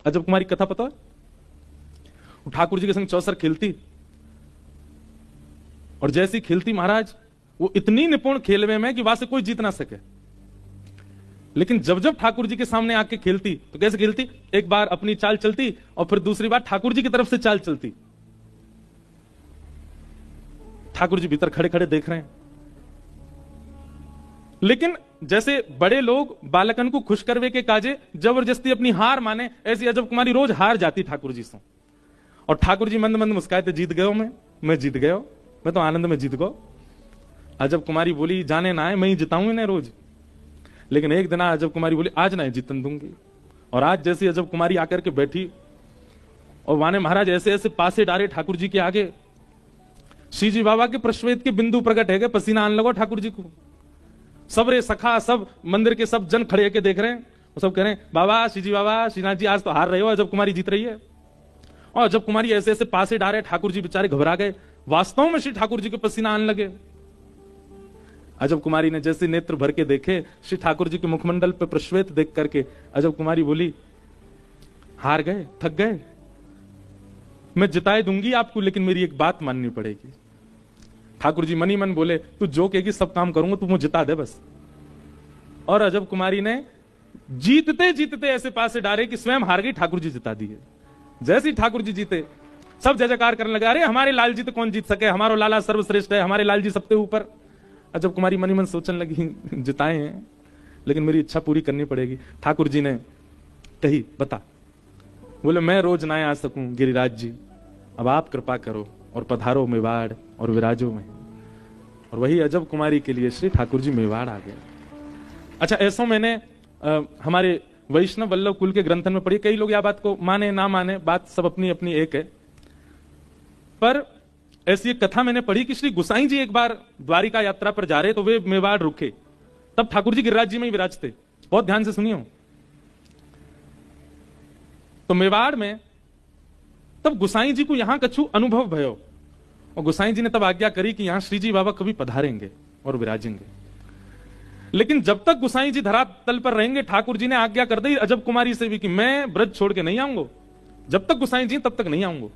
अजब कुमारी कथा पता है? ठाकुर जी के संग चौसर खेलती, और जैसी खेलती महाराज वो इतनी निपुण खेलवे में कि वहां से कोई जीत ना सके। लेकिन जब जब ठाकुर जी के सामने आके खेलती तो कैसे खेलती, एक बार अपनी चाल चलती और फिर दूसरी बार ठाकुर जी की तरफ से चाल चलती। ठाकुर जी भीतर खड़े खड़े देख रहे हैं, लेकिन जैसे बड़े लोग बालकन को खुश करवे के काजे जबरदस्ती अपनी हार माने, ऐसी अजब कुमारी रोज हार जाती ठाकुर जी से। और ठाकुर जी मंद मंद मुस्काए थे, जीत गयो मैं जीत गयो, मैं तो आनंद में जीत गयो। अजब कुमारी बोली जाने ना है, मैं ही जिताऊं इन्हें रोज। लेकिन एक दिन अजब कुमारी बोली आज ना जीतन दूंगी। और आज जैसी अजब कुमारी आकर के बैठी और वाने महाराज ऐसे ऐसे पासे डारे ठाकुर जी के आगे, श्री जी बाबा के प्रश्वेत के बिंदु प्रकट है गए, पसीना आने लगा ठाकुर जी को। सब रे सखा, सब मंदिर के सब जन खड़े होकर देख रहे हैं, वो सब कह रहे हैं बाबा श्री जी बाबा श्रीनाथ जी आज तो हार रहे हो, अजब कुमारी जीत रही है। और अजब कुमारी ऐसे ऐसे पासे डारे, ठाकुर जी बेचारे घबरा गए। वास्तव में श्री ठाकुर जी के पसीना आने लगे। अजब कुमारी ने जैसे नेत्र भर के देखे श्री ठाकुर जी के मुखमंडल पर प्रश्वेत देख करके अजब कुमारी बोली हार गए, थक गए, मैं जिताए दूंगी आपको, लेकिन मेरी एक बात माननी पड़ेगी। ठाकुर जी मनी मन बोले तू जो कहेगी सब काम करूंगा, तू मुझे जिता दे बस। और अजब कुमारी ने जीतते जीतते ऐसे पासे डारे कि स्वयं हार गई, ठाकुर जी जिता दिए। जैसे ही ठाकुर जी जीते सब जय जयकार करने लगे, अरे हमारे लाल जी तो कौन जीत सके, हमारो लाला सर्वश्रेष्ठ है, हमारे लाल जी सबसे ऊपर। अजब कुमारी मनी मन सोचने लगी जिताए हैं लेकिन मेरी इच्छा पूरी करनी पड़ेगी। ठाकुर जी ने कही बता। बोले मैं रोज ना आ सकूं गिरिराज जी, अब आप कृपा करो और पधारो मेवाड़ और विराजो में। और वही अजब कुमारी के लिए श्री ठाकुर जी मेवाड़ आ गए। अच्छा, ऐसा मैंने हमारे वैष्णव वल्लभ कुल के ग्रंथन में पढ़ी। कई लोग यह बात को माने ना माने, बात सब अपनी अपनी एक है, पर ऐसी एक कथा मैंने पढ़ी कि श्री गुसाई जी एक बार द्वारिका यात्रा पर जा रहे तो वे मेवाड़ रुके, तब ठाकुर जी गिरिराज जी में ही विराजते। बहुत ध्यान से सुनियो। तो मेवाड़ में तब गुसाई जी को यहां कछु अनुभव भयो, और गुसाई जी ने तब आज्ञा करी कि यहां श्री जी बाबा कभी पधारेंगे और विराजेंगे। लेकिन जब तक गुसाई जी धरातल पर रहेंगे, ठाकुर जी ने आज्ञा कर दी अजब कुमारी से भी कि मैं ब्रज छोड़ के नहीं आऊंगा। जब तक गुसाई जी तब तक नहीं आऊंगा।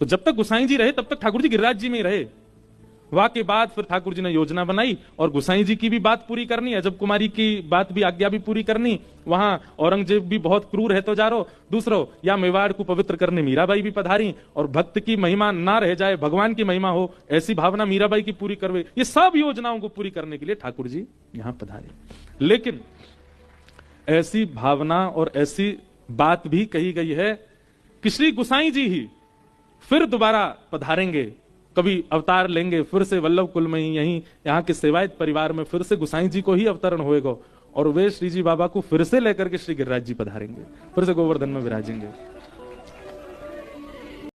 तो जब तक गुसाई जी रहे तब तक ठाकुर जी गिरिराज जी में ही रहे। वहां के बाद फिर ठाकुर जी ने योजना बनाई और गुसाई जी की भी बात पूरी करनी, अजब कुमारी की बात भी, आज्ञा भी पूरी करनी। वहां औरंगजेब भी बहुत क्रूर है तो जा रो, दूसरो या मेवाड़ को पवित्र करने मीराबाई भी पधारी, और भक्त की महिमा ना रह जाए, भगवान की महिमा हो, ऐसी भावना मीराबाई की पूरी करवे। ये सब योजनाओं को पूरी करने के लिए ठाकुर जी यहां पधारे। लेकिन ऐसी भावना और ऐसी बात भी कही गई है कि श्री गुसाई जी ही फिर दोबारा पधारेंगे, कभी अवतार लेंगे फिर से वल्लभ कुल में ही, यहीं यहाँ के सेवायत परिवार में फिर से गुसाई जी को ही अवतरण होएगा, और वे श्री जी बाबा को फिर से लेकर के श्री गिरिराज जी पधारेंगे, फिर से गोवर्धन में विराजेंगे।